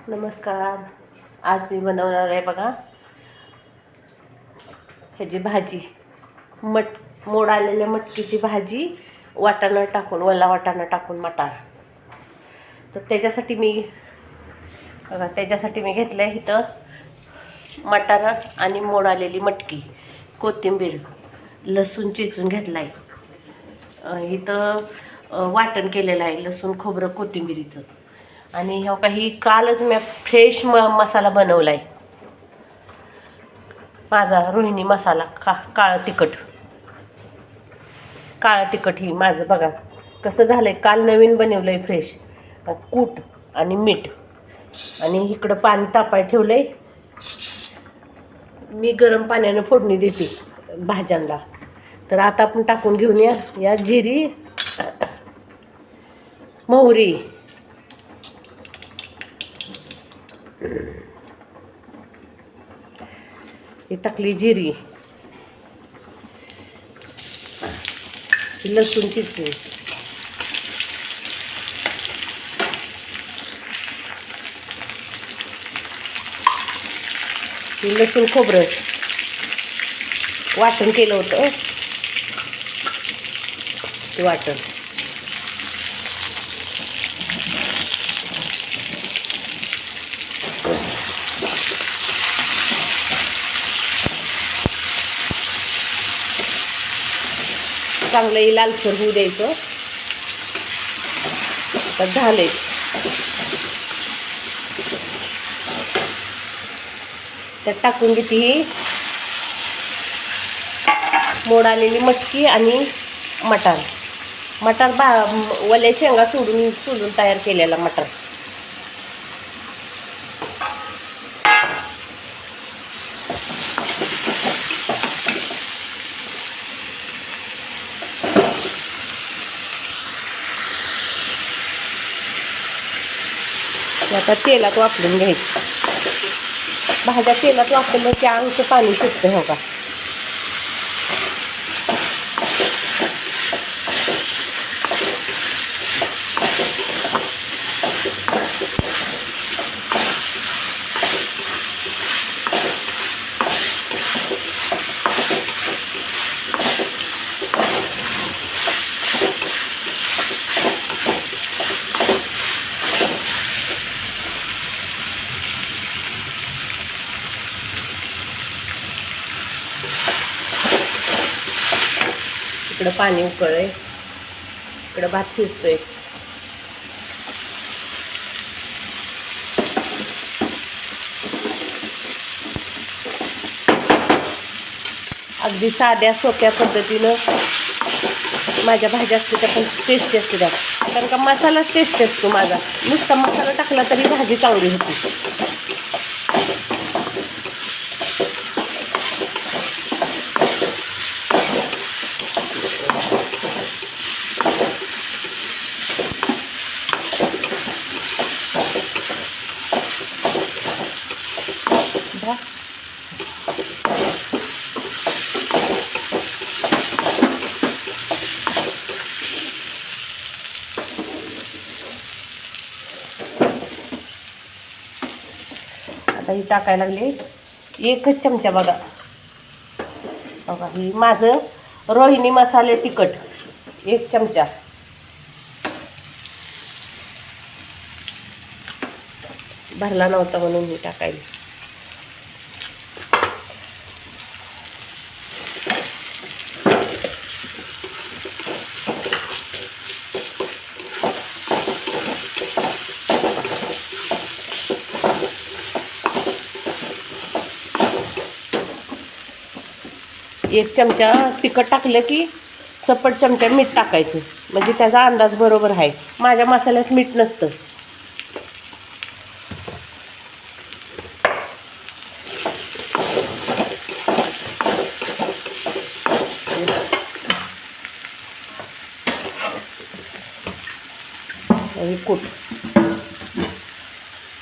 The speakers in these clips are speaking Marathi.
नमस्कार. आज मी बनवणार आहे बघा ह्याची भाजी, मोड आलेल्या मटकीची भाजी, वाटाणा टाकून, वल्ला वाटाणा टाकून मटार. तर त्याच्यासाठी मी घेतलं आहे इथं मटार आणि मोड आलेली मटकी, कोथिंबीर, लसूण चेचून घेतला आहे. इथं वाटण केलेलं आहे लसूण खोबरं कोथिंबीरीचं. आणि ह्या काही कालच मी फ्रेश मसाला बनवला आहे माझा, रोहिणी मसाला, काळं तिखट ही माझं बघा कसं झालं आहे. काल नवीन बनवलं आहे फ्रेश. कूट आणि मीठ, आणि इकडं पाणी तापायला ठेवलं आहे. मी गरम पाण्यानं फोडणी देते भाज्यांना. तर आता आपण टाकून घेऊया या जिरी, मोहरी, ही टाकली जिरी, लसूण चिरते, लसूण खोबरं वाटण केलं होतं ते वाटण. चांगलं लालसर होऊ द्यायचं. आता झाले. त्यात टाकून घेते ही मोड आलेली मटकी आणि मटार. वल्या शेंगा सोडून तयार केलेला मटार. आता तेलात वापरून घ्यायचं. भाज्या तेलात वापरलं की अंगचं पाणी सुटतं हो का. इकडं पाणी उकळलंय, इकडं भात शिजतोय. अगदी साध्या सोप्या पद्धतीनं माझ्या भाज्या असते त्या पण टेस्टी असते त्या, कारण का मसालाच टेस्टी असतो माझा. नुसता मसाला टाकला तरी भाजी चांगली होती. आता ही टाकायला लागली 1 चमचा बघा. ही माझं रोहिणी मसाले तिखट 1 चमचा. भरला नव्हता म्हणून मी टाकायला. एक चमचा तिखट टाकलं की सपट चमचा मीठ टाकायचं, म्हणजे त्याचा अंदाज बरोबर आहे. माझ्या मसाल्यात मीठ नसतं. कूट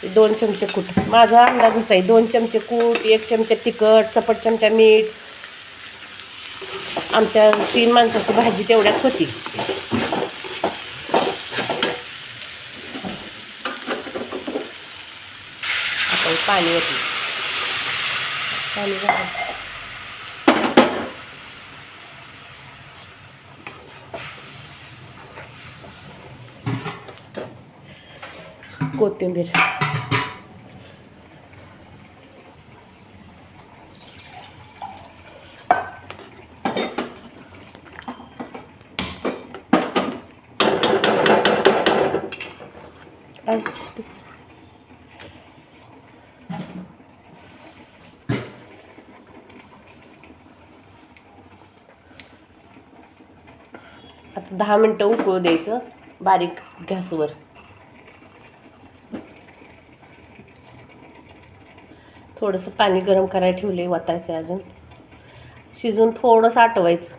2 चमचे कूट, माझा अंदाजच आहे. 2 चमचे कूट, 1 चमचा तिखट, सपट चमचा मीठ. आमच्या 3 माणसाची भाजी तेवढ्यात होती. पाणी होते पाणी घालायचं. कोथिंबीर आता 10 मिनटं उकळू द्यायचं बारीक गॅसवर. थोडंसं पाणी गरम करायला ठेवले, वतायचं अजून, शिजून थोडंसं आटवायचं.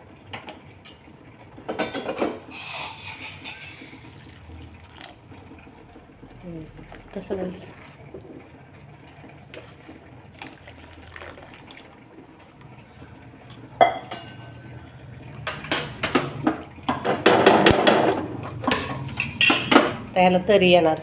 तसं जायचं. त्याला तरी येणार.